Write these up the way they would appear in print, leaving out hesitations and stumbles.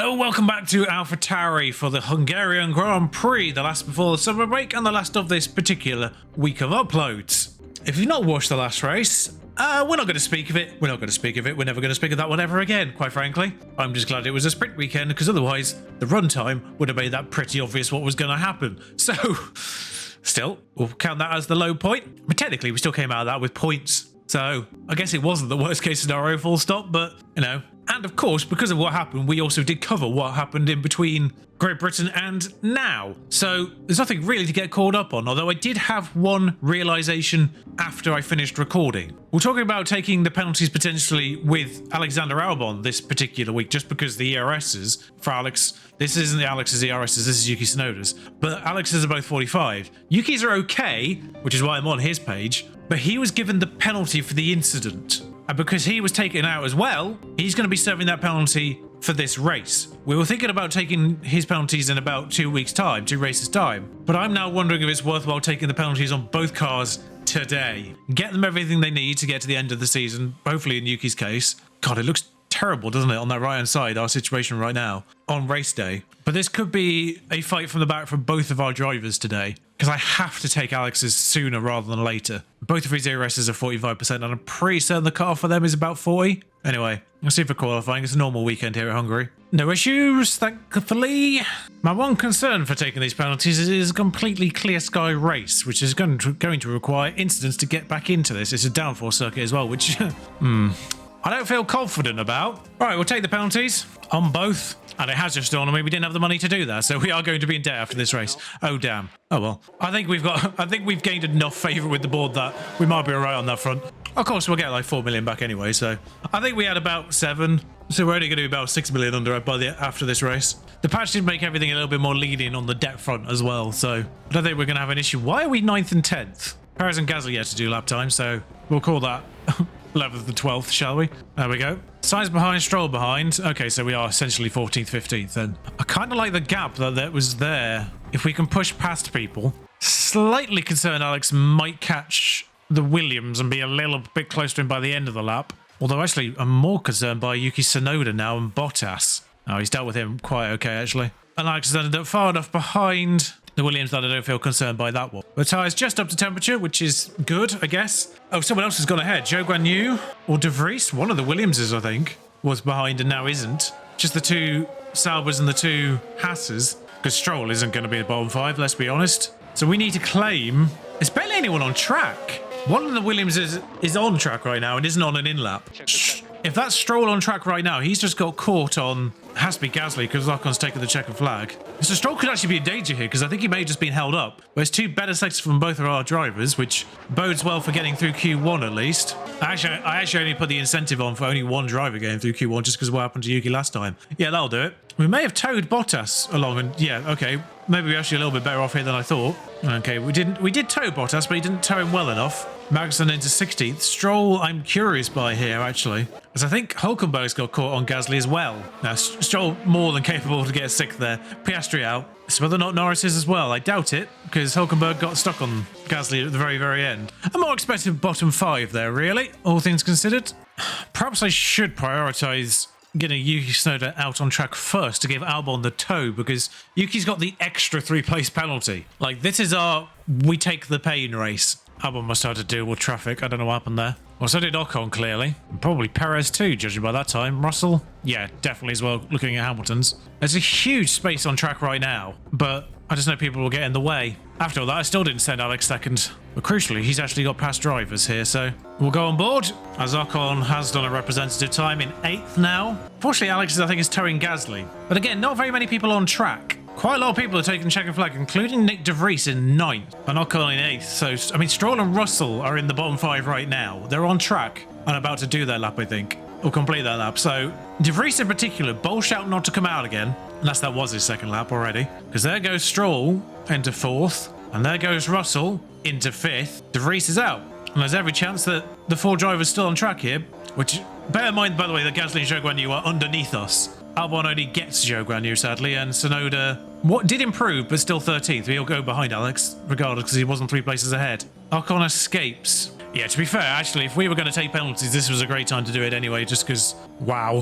Hello, welcome back to Alpha Tauri for the Hungarian Grand Prix, the last before the summer break and the last of this particular week of uploads. If you've not watched the last race, we're not going to speak of it. We're not going to speak of it. We're never going to speak of that one ever again, quite frankly. I'm just glad it was a sprint weekend, because otherwise the runtime would have made that pretty obvious what was going to happen. So, still, we'll count that as the low point. But technically, we still came out of that with points. So, I guess it wasn't the worst case scenario, full stop, but, you know. And of course, because of what happened, we also did cover what happened in between Great Britain and now. So there's nothing really to get caught up on, although I did have one realization after I finished recording. We're talking about taking the penalties potentially with Alexander Albon this particular week, just because the ERSs for Alex, this isn't the Alex's ERSs, this is Yuki Tsunoda's, but Alex's are both 45. Yuki's are okay, which is why I'm on his page, but he was given the penalty for the incident. And because he was taken out as well, he's going to be serving that penalty for this race. We were thinking about taking his penalties in about 2 weeks' time, 2 races' time. But I'm now wondering if it's worthwhile taking the penalties on both cars today. Get them everything they need to get to the end of the season, hopefully in Yuki's case. God, it looks terrible, doesn't it, on that right-hand side, our situation right now, on race day. But this could be a fight from the back for both of our drivers today, because I have to take Alex's sooner rather than later. Both of his ERSs are 45%, and I'm pretty certain the cut-off for them is about 40. Anyway, let's see for qualifying. It's a normal weekend here at Hungary. No issues, thankfully. My one concern for taking these penalties is it is a completely clear sky race, which is going to require incidents to get back into this. It's a downforce circuit as well, which, I don't feel confident about. Right, we'll take the penalties on both. And it has just dawned on me we didn't have the money to do that, so we are going to be in debt after this race. Oh damn. Oh well. I think we've gained enough favour with the board that we might be alright on that front. Of course, we'll get like 4 million back anyway, so I think we had about 7, so we're only going to be about 6 million under after this race. The patch did make everything a little bit more lenient on the debt front as well, so I don't think we're going to have an issue. Why are we 9th and 10th? Perez and Gasly yet to do lap time, so we'll call that 11th and 12th, shall we? There we go. Sainz behind, Stroll behind. Okay, so we are essentially 14th, 15th then. I kind of like the gap that was there. If we can push past people. Slightly concerned Alex might catch the Williams and be a little bit close to him by the end of the lap. Although actually I'm more concerned by Yuki Tsunoda now and Bottas. Oh, he's dealt with him quite okay actually. And Alex has ended up far enough behind the Williams that I don't feel concerned by that one. The tyre's just up to temperature, which is good, I guess. Oh, someone else has gone ahead. Zhou Guanyu or De Vries, one of the Williamses, I think, was behind and now isn't. Just the two Saubers and the two Hasses, because Stroll isn't going to be the bottom 5, let's be honest. So we need to claim... There's barely anyone on track. One of the Williams is on track right now and isn't on an in-lap. If that's Stroll on track right now, he's just got caught on... Has to be Gasly because Ocon's taken the checkered flag. So Stroll could actually be in danger here because I think he may have just been held up. But there's 2 better sectors from both of our drivers, which bodes well for getting through Q1 at least. I actually only put the incentive on for only one driver getting through Q1 just because of what happened to Yuki last time. Yeah, that'll do it. We may have towed Bottas along and yeah, okay. Maybe we're actually a little bit better off here than I thought. Okay, we did tow Bottas, but he didn't tow him well enough. Magnussen into 16th. Stroll, I'm curious by here, actually. Because I think Hulkenberg's got caught on Gasly as well. Now, Stroll more than capable to get 6th there. Piastri out. So whether or not Norris is as well, I doubt it, because Hulkenberg got stuck on Gasly at the very, very end. A more expensive bottom 5 there, really, all things considered. Perhaps I should prioritise getting Yuki Tsunoda out on track first to give Albon the tow, because Yuki's got the extra 3-place penalty. Like, this is our we take the pain race. Albon must have had to deal with traffic. I don't know what happened there. Well, so did Ocon, clearly. And probably Perez too, judging by that time. Russell? Yeah, definitely as well, looking at Hamilton's. There's a huge space on track right now, but I just know people will get in the way. After all that, I still didn't send Alex second. But crucially, he's actually got past drivers here, so we'll go on board, as Ocon has done a representative time in 8th now. Fortunately, Alex, I think, is towing Gasly. But again, not very many people on track. Quite a lot of people are taking checkered flag, including Nick De Vries in 9th and Ocon in 8th. So, I mean, Stroll and Russell are in the bottom 5 right now. They're on track and about to do their lap, I think, or complete their lap. So, De Vries in particular, bold shout not to come out again, unless that was his second lap already. Because there goes Stroll into 4th, and there goes Russell into 5th. De Vries is out. And there's every chance that the 4 drivers still on track here, which, bear in mind, by the way, that Gasly and Zhou Guanyu are underneath us. Albon only gets Zhou Guanyu, sadly, and Tsunoda did improve, but still 13th. He'll go behind Alex, regardless, because he wasn't 3 places ahead. Ocon escapes. Yeah, to be fair, actually, if we were going to take penalties, this was a great time to do it anyway, just because, wow.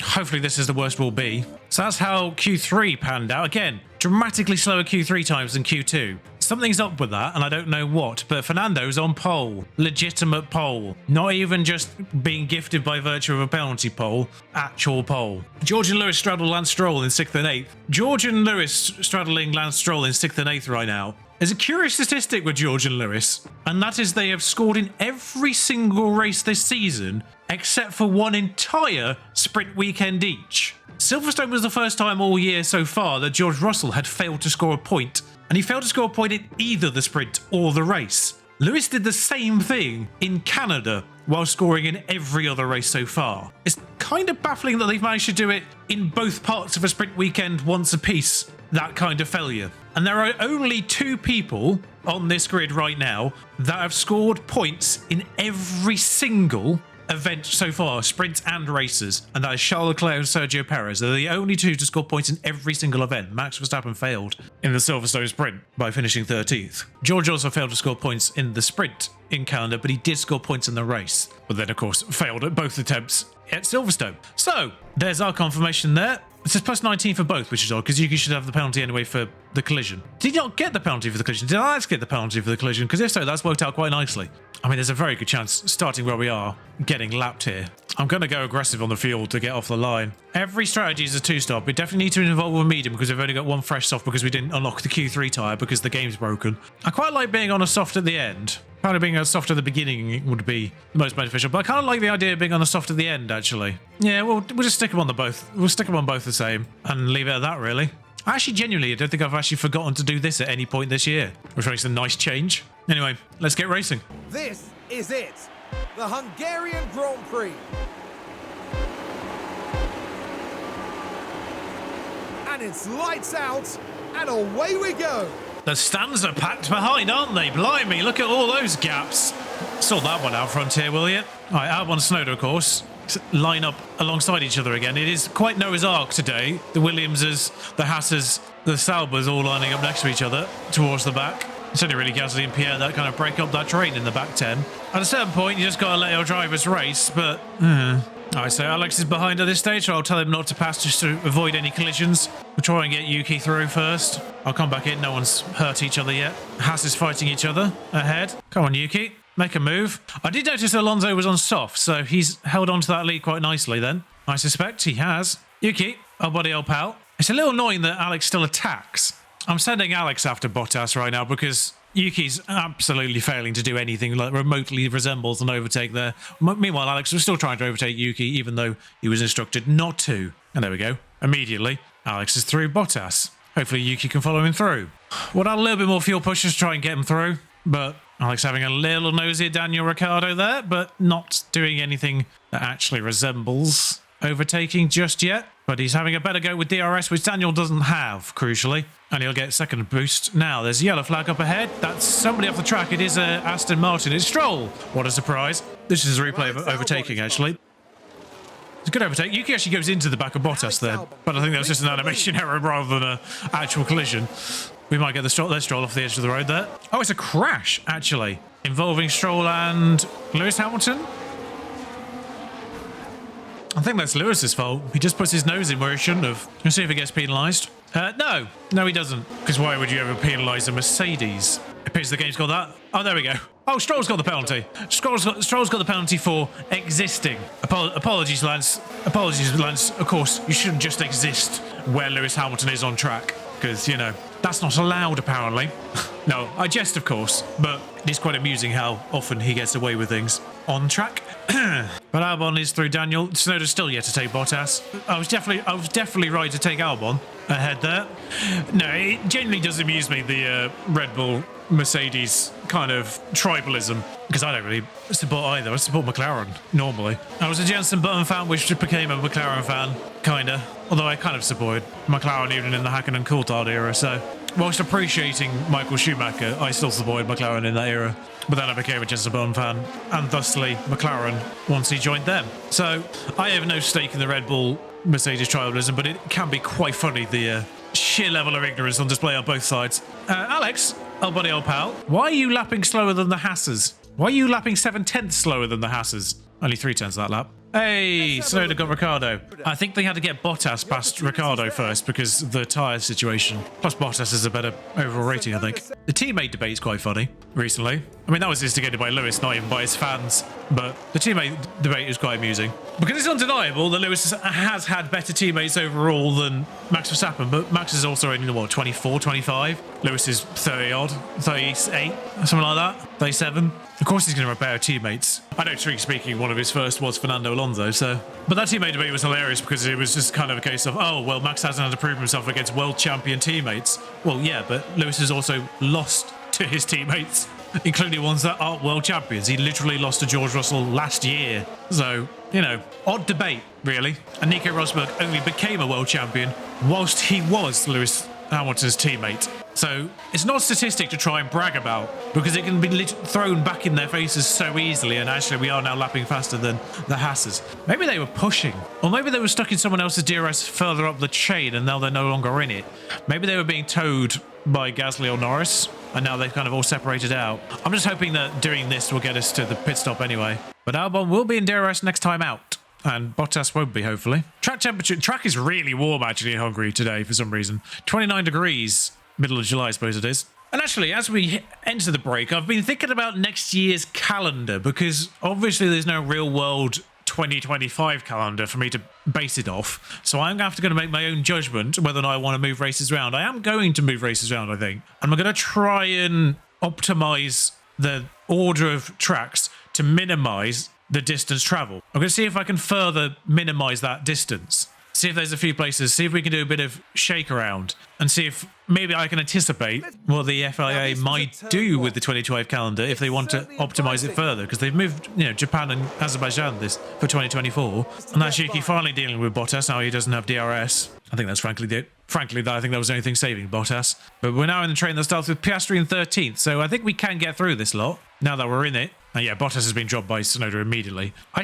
Hopefully this is the worst will be. So that's how Q3 panned out. Again, dramatically slower Q3 times than Q2. Something's up with that, and I don't know what, but Fernando's on pole. Legitimate pole. Not even just being gifted by virtue of a penalty pole. Actual pole. George and Lewis straddle Lance Stroll in 6th and 8th. George and Lewis straddling Lance Stroll in 6th and 8th right now. There's a curious statistic with George and Lewis, and that is they have scored in every single race this season, except for one entire sprint weekend each. Silverstone was the first time all year so far that George Russell had failed to score a point, and he failed to score a point in either the sprint or the race. Lewis did the same thing in Canada while scoring in every other race so far. It's kind of baffling that they've managed to do it in both parts of a sprint weekend once apiece, that kind of failure. And there are only 2 people on this grid right now that have scored points in every single event so far, sprints and races, and that is Charles Leclerc and Sergio Perez. They're the only 2 to score points in every single event. Max Verstappen failed in the Silverstone sprint by finishing 13th. George also failed to score points in the sprint in Canada, but he did score points in the race, but then of course failed at both attempts at Silverstone. So there's our confirmation there. It says plus 19 for both, which is odd, because Yuki should have the penalty anyway for the collision. Did he not get the penalty for the collision? Did Alex get the penalty for the collision? Because if so, that's worked out quite nicely. I mean, there's a very good chance, starting where we are, getting lapped here. I'm going to go aggressive on the field to get off the line. Every strategy is a 2-stop. We definitely need to involve a medium because we've only got one fresh soft because we didn't unlock the Q3 tyre because the game's broken. I quite like being on a soft at the end. Kind of being on a soft at the beginning would be the most beneficial, but I kind of like the idea of being on a soft at the end, actually. Yeah, we'll just stick them on the both. We'll stick them on both the same and leave it at that, really. Actually, genuinely, I don't think I've actually forgotten to do this at any point this year, which makes a nice change. Anyway, let's get racing. This is it, the Hungarian Grand Prix. And it's lights out, and away we go. The stands are packed behind, aren't they? Blimey, look at all those gaps. Sort that one out front here, will you? All right, Albon Snowden, of course. Line up alongside each other again. It is quite Noah's Ark today. The Williamses, the Hassers, the Saubers all lining up next to each other towards the back. It's only really Gasly and Pierre that kind of break up that train in the back 10. At a certain point, you just got to let your drivers race, but... All right, so Alex is behind at this stage, so I'll tell him not to pass just to avoid any collisions. We'll try and get Yuki through first. I'll come back in. No one's hurt each other yet. Haas is fighting each other ahead. Come on, Yuki. Make a move. I did notice Alonso was on soft, so he's held on to that lead quite nicely then. I suspect he has. Yuki, old buddy, old pal. It's a little annoying that Alex still attacks. I'm sending Alex after Bottas right now because Yuki's absolutely failing to do anything that remotely resembles an overtake there. Meanwhile, Alex was still trying to overtake Yuki, even though he was instructed not to. And there we go. Immediately, Alex is through Bottas. Hopefully, Yuki can follow him through. We'll add a little bit more fuel pushes to try and get him through, but Alex having a little nosy at Daniel Ricciardo there, but not doing anything that actually resembles overtaking just yet. But he's having a better go with DRS, which Daniel doesn't have, crucially. And he'll get second boost. Now, there's a yellow flag up ahead. That's somebody off the track. It is Aston Martin. It's Stroll. What a surprise. This is a replay of overtaking, actually. It's a good overtake. Yuki actually goes into the back of Bottas there. But I think that was just an animation error rather than an actual collision. We might get the Stroll off the edge of the road there. Oh, it's a crash, actually, involving Stroll and Lewis Hamilton. I think that's Lewis's fault. He just puts his nose in where he shouldn't have. Let's see if he gets penalised. No, he doesn't. Because why would you ever penalise a Mercedes? It appears the game's got that. Oh, there we go. Oh, Stroll's got the penalty. Stroll's got the penalty for existing. Apologies, Lance. Apologies, Lance. Of course, you shouldn't just exist where Lewis Hamilton is on track. Because, you know, that's not allowed, apparently. No, I jest, of course. But it is quite amusing how often he gets away with things on track. But Albon is through Daniel. Tsunoda's still yet to take Bottas. I was definitely right to take Albon ahead there. No, it genuinely does amuse me, the Red Bull Mercedes kind of tribalism, because I don't really support either. I support McLaren normally. I was a Jenson Button fan, which became a McLaren fan, kinda. Although I kind of supported McLaren even in the Hakkinen Coulthard era. So, whilst appreciating Michael Schumacher, I still supported McLaren in that era. But then I became a Jenson Button fan, and thusly McLaren once he joined them. So I have no stake in the Red Bull Mercedes tribalism, but it can be quite funny, the sheer level of ignorance on display on both sides. Alex, old buddy, old pal, why are you lapping slower than the Hassers? Why are you lapping 7/10 slower than the Hassers? Only 3/10 that lap. Hey, Sonoda got Ricciardo. I think they had to get Bottas past Ricciardo first because of the tyre situation. Plus Bottas is a better overall rating, I think. The teammate debate is quite funny recently. I mean, that was instigated by Lewis, not even by his fans. But the teammate debate is quite amusing. Because it's undeniable that Lewis has had better teammates overall than Max Verstappen. But Max is also only, what, 24, 25? Lewis is 30-odd, 38, something like that, 37. Of course he's going to repair teammates. I know, truly speaking, one of his first was Fernando Alonso, so... But that teammate debate was hilarious because it was just kind of a case of, oh, well, Max hasn't had to prove himself against world champion teammates. Well, yeah, but Lewis has also lost to his teammates, including ones that aren't world champions. He literally lost to George Russell last year. So, you know, odd debate, really. And Nico Rosberg only became a world champion whilst he was Lewis Hamilton's teammate. So it's not a statistic to try and brag about because it can be thrown back in their faces so easily, and actually we are now lapping faster than the Hasses. Maybe they were pushing, or maybe they were stuck in someone else's DRS further up the chain and now they're no longer in it. Maybe they were being towed by Gasly or Norris and now they've kind of all separated out. I'm just hoping that doing this will get us to the pit stop anyway. But Albon will be in DRS next time out. And Bottas won't be, hopefully. Track temperature. Track is really warm, actually, in Hungary today, for some reason. 29 degrees. Middle of July, I suppose it is. And actually, as we enter the break, I've been thinking about next year's calendar, because obviously there's no real-world 2025 calendar for me to base it off. So I'm going to have to make my own judgment whether or not I want to move races around. I am going to move races around, I think. And I'm going to try and optimize the order of tracks to minimize the distance travel. I'm going to see if I can further minimize that distance. See if there's a few places, see if we can do a bit of shake around and see if maybe I can anticipate what the FIA might do with the 2012 calendar if they want to optimize it further, because they've moved, you know, Japan and Azerbaijan this for 2024. And that's Yuki finally dealing with Bottas now he doesn't have DRS. I think that's frankly it. Frankly, I think that was the only thing saving Bottas. But we're now in the train that starts with Piastri in 13th, so I think we can get through this lot now that we're in it. And yeah, Bottas has been dropped by Tsunoda immediately. I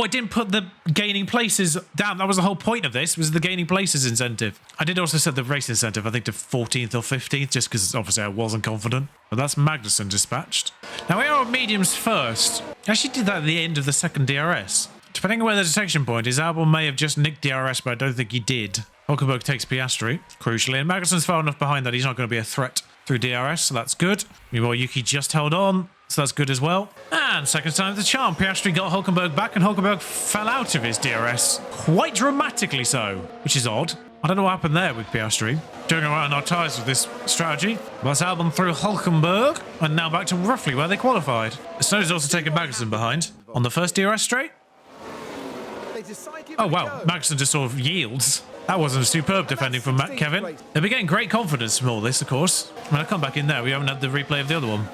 didn't put the gaining places down. That was the whole point of this, was the gaining places incentive. I did also set the race incentive, I think, to 14th or 15th, just because obviously I wasn't confident. But that's Magnussen dispatched. Now we are on mediums first. I actually did that at the end of the second DRS. Depending on where the detection point is, Albon may have just nicked DRS, but I don't think he did. Hulkenberg takes Piastri, crucially, and Magnussen's far enough behind that he's not going to be a threat through DRS, so that's good. Meanwhile, Yuki just held on, so that's good as well. And second time the charm, Piastri got Hulkenberg back, and Hulkenberg fell out of his DRS, quite dramatically so, which is odd. I don't know what happened there with Piastri. Doing all right on our tyres with this strategy. That's Albon through Hulkenberg, and now back to roughly where they qualified. Snow's also taken Magnussen behind on the first DRS straight. Oh wow, Magnussen just sort of yields. That wasn't a superb defending from Kevin. They'll be getting great confidence from all this, of course. When I come back in there, we haven't had the replay of the other one.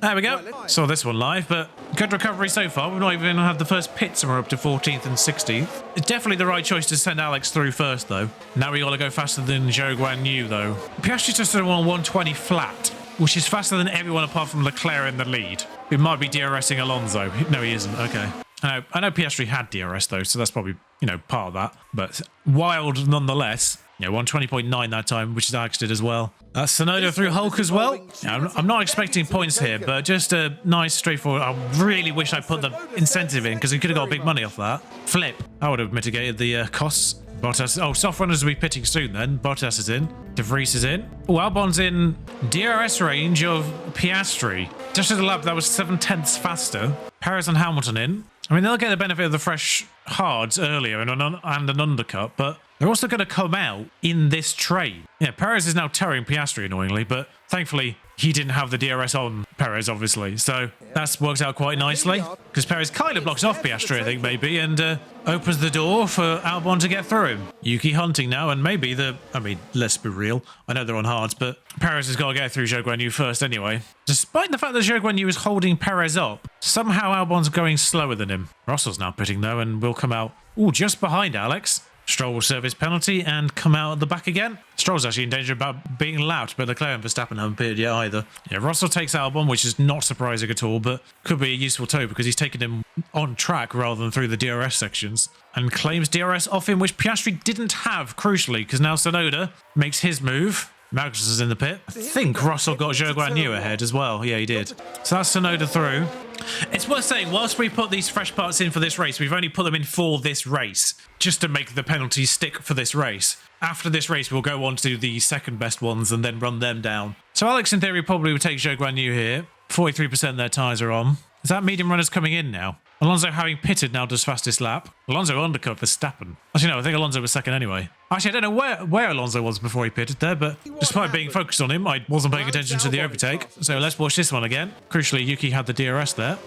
There we go. Saw this one live, but good recovery so far. We've not even had the first pits and we're up to 14th and 16th. It's definitely the right choice to send Alex through first, though. Now we got to go faster than Zhou Guan Yu, though. Piastri's just on 120 flat, which is faster than everyone apart from Leclerc in the lead. He might be DRSing Alonso. No, he isn't. Okay. I know Piastri had DRS, though, so that's probably, you know, part of that. But wild nonetheless. You know, 120.9 that time, which Alex did as well. Tsunoda through Hulk as well. I'm not expecting points here, but just a nice, straightforward... I really wish I put the incentive in, because he could have got big money off that. Flip. That would have mitigated the costs. Bottas... Oh, soft runners will be pitting soon then. Bottas is in. De Vries is in. Oh, Albon's in DRS range of Piastri. Just at the lap, that was 7/10 faster. Perez and Hamilton in. I mean, they'll get the benefit of the fresh hards earlier and an undercut, but they're also going to come out in this train. Yeah, Perez is now tearing Piastri annoyingly, but thankfully he didn't have the DRS on Perez, obviously. So that's worked out quite nicely, because Perez kind of blocks off Piastri, I think, maybe, and opens the door for Albon to get through him. Yuki hunting now, and maybe I mean, let's be real. I know they're on hards, but Perez has got to get through Zhou Guan Yu first anyway. Despite the fact that Zhou Guan Yu is holding Perez up, somehow Albon's going slower than him. Russell's now pitting, though, and will come out, just behind Alex. Stroll will serve his penalty and come out at the back again. Stroll's actually in danger about being lapped, but Leclerc and Verstappen haven't appeared yet either. Yeah, Russell takes Albon, which is not surprising at all, but could be a useful tow because he's taken him on track rather than through the DRS sections. And claims DRS off him, which Piastri didn't have, crucially, because now Tsunoda makes his move. Magnussen's in the pit. I think Russell got Zhou Guan Yu ahead as well. Yeah, he did. So that's Tsunoda through. It's worth saying, whilst we put these fresh parts in for this race, we've only put them in for this race, just to make the penalties stick for this race. After this race, we'll go on to the second best ones and then run them down. So Alex, in theory, probably would take Zhou Guanyu here. 43% of their tyres are on. Is that medium runners coming in now? Alonso, having pitted, now does fastest lap. Alonso undercut Verstappen. Actually, no, I think Alonso was second anyway. Actually, I don't know where Alonso was before he pitted there, but despite being focused on him, I wasn't paying attention to the overtake. So let's watch this one again. Crucially, Yuki had the DRS there.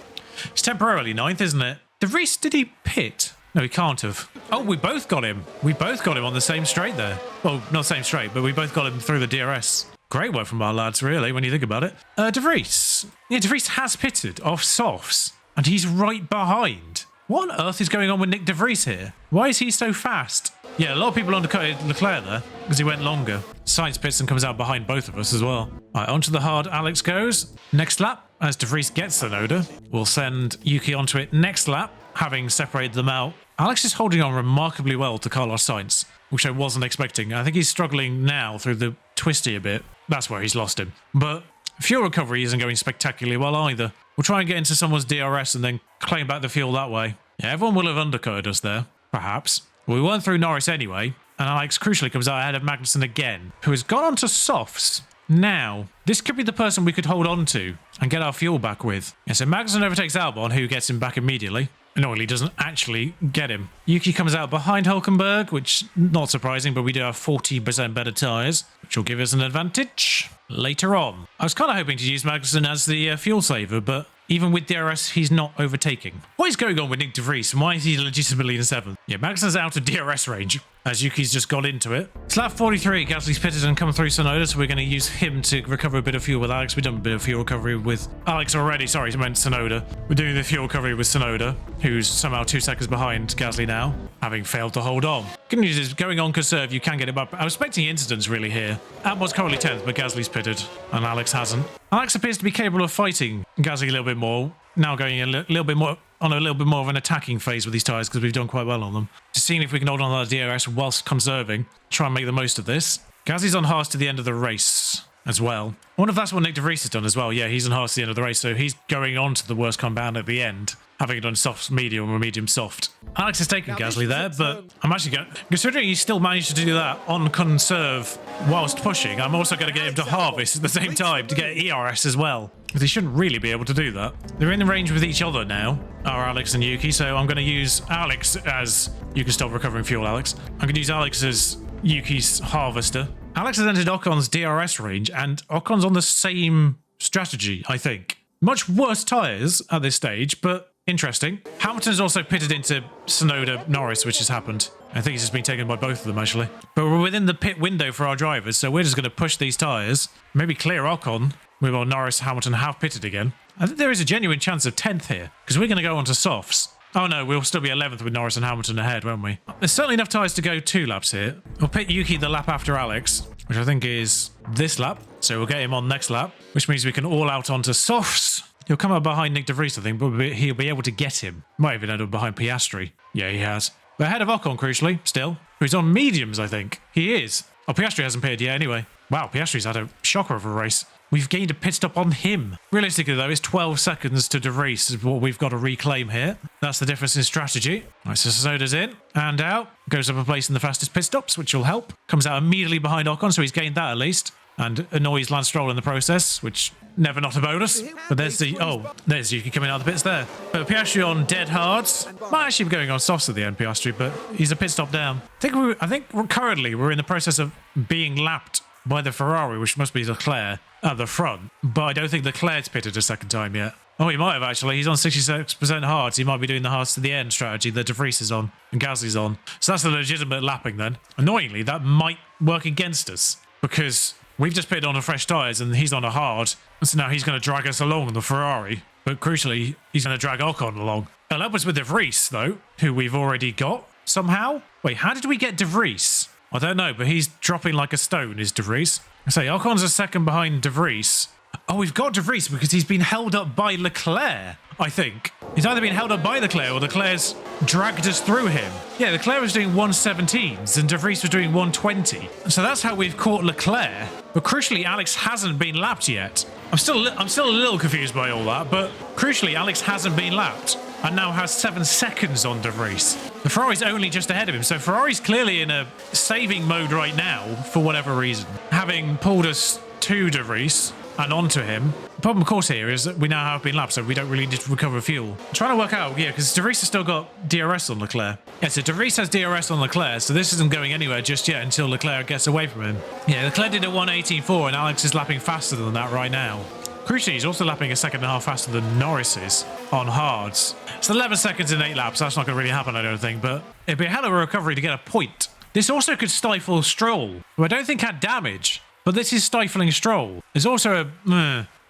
It's temporarily ninth, isn't it? De Vries, did he pit? No, he can't have. Oh, we both got him. We both got him on the same straight there. Well, not same straight, but we both got him through the DRS. Great work from our lads, really, when you think about it. De Vries. Yeah, De Vries has pitted off softs, and he's right behind. What on earth is going on with Nick De Vries here? Why is he so fast? Yeah, a lot of people undercut Leclerc there because he went longer. Sainz pits and comes out behind both of us as well. All right, onto the hard Alex goes. Next lap, as De Vries gets the Noda, we'll send Yuki onto it next lap, having separated them out. Alex is holding on remarkably well to Carlos Sainz, which I wasn't expecting. I think he's struggling now through the twisty a bit. That's where he's lost him. But fuel recovery isn't going spectacularly well either. We'll try and get into someone's DRS and then claim back the fuel that way. Yeah, everyone will have undercutted us there, perhaps. Well, we weren't through Norris anyway, and Alex crucially comes out ahead of Magnussen again, who has gone on to softs. Now, this could be the person we could hold on to and get our fuel back with. Yeah, so Magnussen overtakes Albon, who gets him back immediately. Annoyingly, doesn't actually get him. Yuki comes out behind Hulkenberg, which not surprising, but we do have 40% better tyres, which will give us an advantage later on. I was kind of hoping to use Magnussen as the fuel saver, but even with DRS, he's not overtaking. What is going on with Nick De Vries, and why is he legitimately in 7th? Yeah, Magnussen's out of DRS range, as Yuki's just got into it. It's lap 43, Gasly's pitted and come through Tsunoda, so we're going to use him to recover a bit of fuel with Alex. We've done a bit of fuel recovery with Alex already, sorry, I meant Tsunoda. We're doing the fuel recovery with Tsunoda, who's somehow 2 seconds behind Gasly now, having failed to hold on. Good news is, going on conserve, you can get him up. I was expecting incidents really here. Albon's currently 10th, but Gasly's pitted, and Alex hasn't. Alex appears to be capable of fighting Gasly a little bit more, now going a little bit more on a little bit more of an attacking phase with these tyres because we've done quite well on them. Just seeing if we can hold on to the DRS whilst conserving, try and make the most of this. Gasly's on hards to the end of the race as well. I wonder if that's what Nick De Vries has done as well. Yeah, he's on hards to the end of the race, so he's going on to the worst compound at the end, having it on soft medium or medium soft. Alex has taken Gasly there, but I'm actually going, considering he still managed to do that on conserve whilst pushing, I'm also going to get him to harvest at the same time to get ERS as well. Because he shouldn't really be able to do that. They're in the range with each other now, are Alex and Yuki, so I'm going to use Alex as... You can stop recovering fuel, Alex. I'm going to use Alex as Yuki's harvester. Alex has entered Ocon's DRS range, and Ocon's on the same strategy, I think. Much worse tyres at this stage, but interesting. Hamilton's also pitted into Tsunoda Norris, which has happened. I think he's just been taken by both of them, actually. But we're within the pit window for our drivers, so we're just going to push these tyres, maybe clear Ocon. While Norris Hamilton have pitted again. I think there is a genuine chance of 10th here, because we're going to go on to softs. Oh no, we'll still be 11th with Norris and Hamilton ahead, won't we? There's certainly enough tyres to go 2 laps here. We'll pit Yuki the lap after Alex, which I think is this lap. So we'll get him on next lap, which means we can all out onto softs. He'll come up behind Nick De Vries, I think, but he'll be able to get him. Might even end up behind Piastri. Yeah, he has. But ahead of Ocon, crucially, still. Who's on mediums, I think. He is. Oh, Piastri hasn't pitted yet anyway. Wow, Piastri's had a shocker of a race. We've gained a pit stop on him. Realistically, though, it's 12 seconds to De Vries is what we've got to reclaim here. That's the difference in strategy. All right, so Tsunoda's in and out. Goes up a place in the fastest pit stops, which will help. Comes out immediately behind Ocon, so he's gained that at least. And annoys Lance Stroll in the process, which never not a bonus. But there's the... Oh, there's Yuki coming out of the pits there. But Piastri on dead hards. Might actually be going on softs at the end, Piastri, but he's a pit stop down. I think currently we're in the process of being lapped by the Ferrari, which must be Leclerc at the front, but I don't think Leclerc's pitted a second time yet. Oh, he might have actually. He's on 66% hards. He might be doing the hards to the end strategy that De Vries is on and Gasly's on. So that's a legitimate lapping then. Annoyingly, that might work against us because we've just pitted on a fresh tyres and he's on a hard. So now he's going to drag us along on the Ferrari. But crucially, he's going to drag Ocon along. It'll help us with De Vries, though, who we've already got somehow. Wait, how did we get De Vries? I don't know, but he's dropping like a stone, is De Vries. I say, Ocon's a second behind De Vries. Oh, we've got De Vries because he's been held up by Leclerc, I think. He's either been held up by Leclerc or Leclerc's dragged us through him. Yeah, Leclerc was doing 117s and De Vries was doing 120. So that's how we've caught Leclerc. But crucially, Alex hasn't been lapped yet. I'm still a little confused by all that, but crucially, Alex hasn't been lapped and now has 7 seconds on De Vries. The Ferrari's only just ahead of him, so Ferrari's clearly in a saving mode right now for whatever reason, having pulled us to De Vries and onto him. The problem, of course, here is that we now have been lapped, so we don't really need to recover fuel. I'm trying to work out, yeah, because De Vries has still got DRS on Leclerc. Yeah, so De Vries has DRS on Leclerc, so this isn't going anywhere just yet until Leclerc gets away from him. Yeah, Leclerc did a 118.4 and Alex is lapping faster than that right now. Crucially, he's also lapping a second and a half faster than Norris is on hards. It's 11 seconds in 8 laps. That's not going to really happen, I don't think, but it'd be a hell of a recovery to get a point. This also could stifle Stroll, who I don't think had damage, but this is stifling Stroll. There's also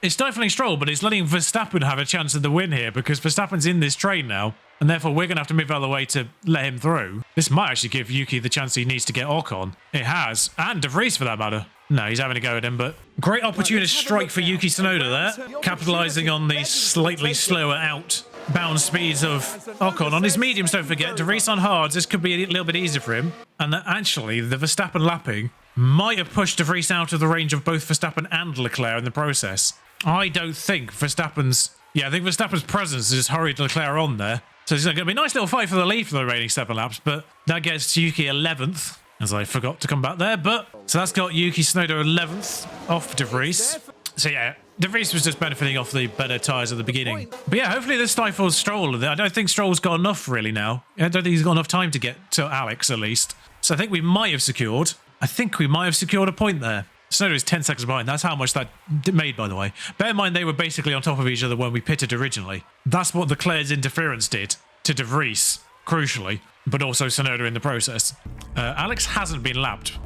it's stifling Stroll, but it's letting Verstappen have a chance at the win here because Verstappen's in this train now, and therefore we're going to have to move out of the way to let him through. This might actually give Yuki the chance he needs to get Ocon. It has, and De Vries for that matter. No, he's having a go at him, but great opportunist strike for Yuki Tsunoda there, capitalising on the slightly slower outbound speeds of Ocon. On his mediums, don't forget, De Vries on hards, this could be a little bit easier for him. And that actually, the Verstappen lapping might have pushed De Vries out of the range of both Verstappen and Leclerc in the process. I don't think Verstappen's... Yeah, I think Verstappen's presence has hurried Leclerc on there. So it's going to be a nice little fight for the lead for the remaining 7 laps, but that gets Yuki 11th. As I forgot to come back there, but... So that's got Yuki Tsunoda 11th off De Vries. So yeah, De Vries was just benefiting off the better tyres at the beginning. But yeah, hopefully this stifles Stroll. I don't think Stroll's got enough really now. I don't think he's got enough time to get to Alex at least. So I think we might have secured... a point there. Tsunoda is 10 seconds behind. That's how much that made, by the way. Bear in mind, they were basically on top of each other when we pitted originally. That's what Leclerc's interference did to De Vries, crucially, but also Tsunoda in the process. Alex hasn't been lapped,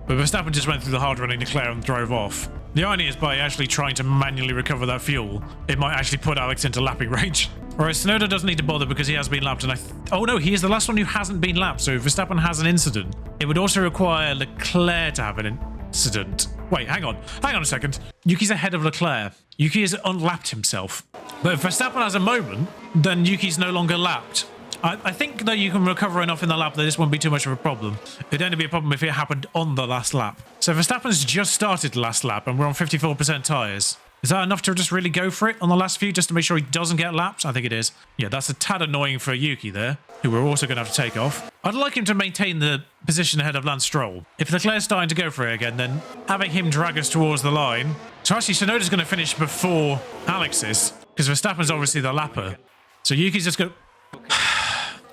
but Verstappen just went through the hard running Leclerc and drove off. The irony is by actually trying to manually recover that fuel, it might actually put Alex into lapping range. Whereas Tsunoda doesn't need to bother because he has been lapped, and oh no, he is the last one who hasn't been lapped, so if Verstappen has an incident, it would also require Leclerc to have an incident. Wait, hang on a second. Yuki's ahead of Leclerc. Yuki has unlapped himself. But if Verstappen has a moment, then Yuki's no longer lapped. I think that you can recover enough in the lap that this won't be too much of a problem. It'd only be a problem if it happened on the last lap. So Verstappen's just started the last lap and we're on 54% tyres. Is that enough to just really go for it on the last few just to make sure he doesn't get lapped? I think it is. Yeah, that's a tad annoying for Yuki there, who we're also going to have to take off. I'd like him to maintain the position ahead of Lance Stroll. If Leclerc's starting to go for it again, then having him drag us towards the line. So actually, Tsunoda's going to finish before Alex is, because Verstappen's obviously the lapper. So Yuki's just going...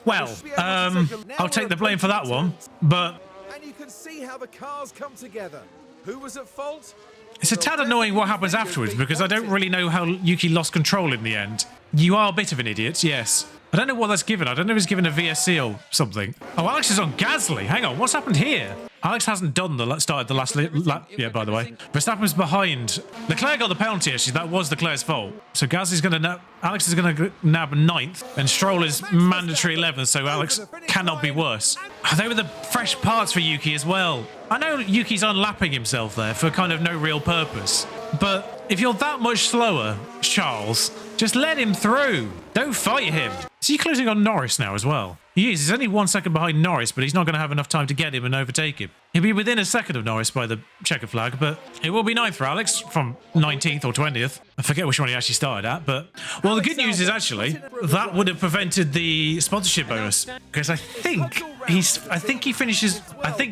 Well, I'll take the blame for that one, but... And you can see how the cars come together. Who was at fault? It's a tad annoying what happens afterwards, because I don't really know how Yuki lost control in the end. You are a bit of an idiot, yes. I don't know what that's given. I don't know if it's given a VSC or something. Oh, Alex is on Gasly. Hang on, what's happened here? Alex hasn't done started the last lap yet, by the way. Verstappen's behind. Leclerc got the penalty, actually. That was Leclerc's fault. So Gasly's going to Alex is going to nab 9th, and Stroll is mandatory 11th, so Alex cannot be worse. Oh, they were the fresh parts for Yuki as well. I know Yuki's unlapping himself there for kind of no real purpose, but if you're that much slower, Charles, just let him through. Don't fight him. Is he closing on Norris now as well? He is. He's only 1 second behind Norris, but he's not going to have enough time to get him and overtake him. He'll be within a second of Norris by the checker flag, but it will be 9th for Alex from 19th or 20th. I forget which one he actually started at, but... Well, the good news is actually that would have prevented the sponsorship bonus, because I think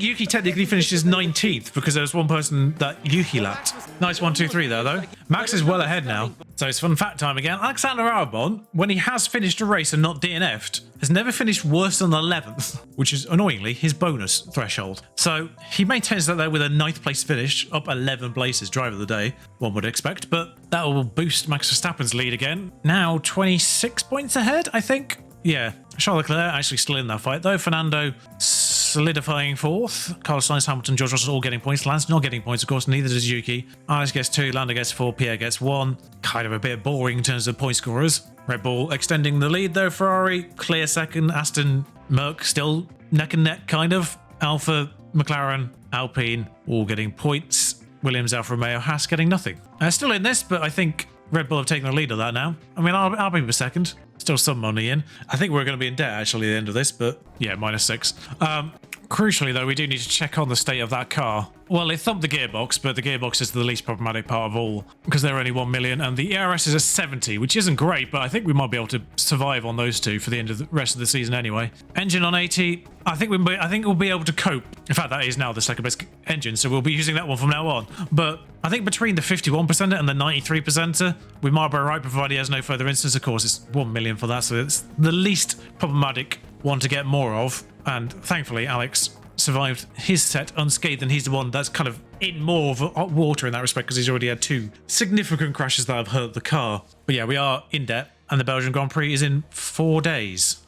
Yuki technically finishes 19th because there was one person that Yuki lapped. Nice 1, 2, 3 there, though. Max is well ahead now. So it's fun fact time again. Alexander Albon, when he has finished a race and not DNF'd, has never finished worse than 11th, which is annoyingly his bonus threshold. So he maintains that there with a 9th place finish, up 11 places, driver of the day, one would expect, but that will boost Max Verstappen's lead again. Now 26 points ahead, I think. Yeah, Charles Leclerc actually still in that fight though. Fernando solidifying 4th. Carlos Sainz, Hamilton, George Russell all getting points. Lance not getting points, of course, neither does Yuki. Alex gets 2, Lando gets 4, Pierre gets 1. Kind of a bit boring in terms of point scorers. Red Bull extending the lead though, Ferrari clear second, Aston, Merc still neck and neck kind of. Alpha, McLaren, Alpine all getting points. Williams, Alfa Romeo, Haas getting nothing. Still in this, but I think Red Bull have taken the lead of that now. I mean, I'll be for second. Still some money in. I think we're going to be in debt actually at the end of this, but yeah, -6. Crucially, though, we do need to check on the state of that car. Well, it thumped the gearbox, but the gearbox is the least problematic part of all because they're only 1 million, and the ERS is a 70, which isn't great, but I think we might be able to survive on those two for the end of the rest of the season anyway. Engine on 80, I think we'll be able to cope. In fact, that is now the second best engine, so we'll be using that one from now on. But I think between the 51% and the 93%, we might be right, provided he has no further incidents. Of course, it's 1 million for that, so it's the least problematic one to get more of. And thankfully, Alex survived his set unscathed, and he's the one that's kind of in more of hot water in that respect because he's already had 2 significant crashes that have hurt the car. But yeah, we are in debt, and the Belgian Grand Prix is in 4 days.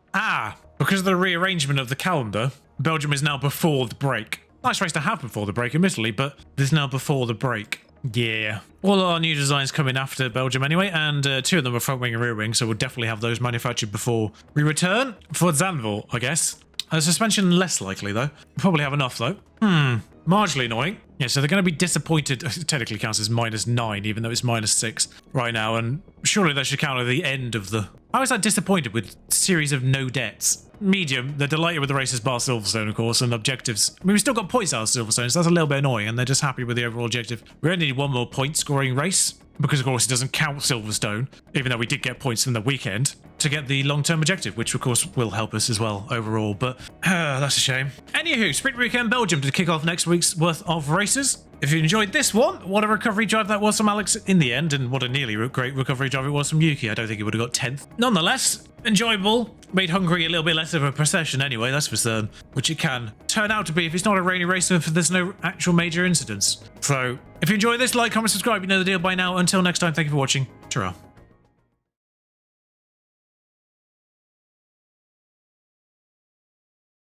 Because of the rearrangement of the calendar, Belgium is now before the break. Nice race to have before the break, admittedly, but this is now before the break. Yeah. All our new designs come in after Belgium anyway, and 2 of them are front wing and rear wing, so we'll definitely have those manufactured before we return for Zandvoort, I guess. Suspension less likely though. Probably have enough though. Marginally annoying. Yeah, so they're going to be disappointed. It technically counts as -9, even though it's -6 right now, and surely that should count at the end of the... I was disappointed with series of no debts. Medium, they're delighted with the races bar Silverstone, of course, and objectives. I mean, we still got points out of Silverstone, so that's a little bit annoying, and they're just happy with the overall objective. We only need 1 more point scoring race, because of course it doesn't count Silverstone, even though we did get points in the weekend, to get the long-term objective, which of course will help us as well overall, but that's a shame. Anywho, Sprint Weekend Belgium to kick off next week's worth of races. If you enjoyed this one, what a recovery drive that was from Alex in the end, and what a nearly great recovery drive it was from Yuki. I don't think he would have got 10th. Nonetheless, enjoyable. Made Hungary a little bit less of a procession anyway, that's for certain, which it can turn out to be if it's not a rainy race and if there's no actual major incidents. So, if you enjoyed this, like, comment, subscribe, you know the deal by now. Until next time, thank you for watching. Ta-ra.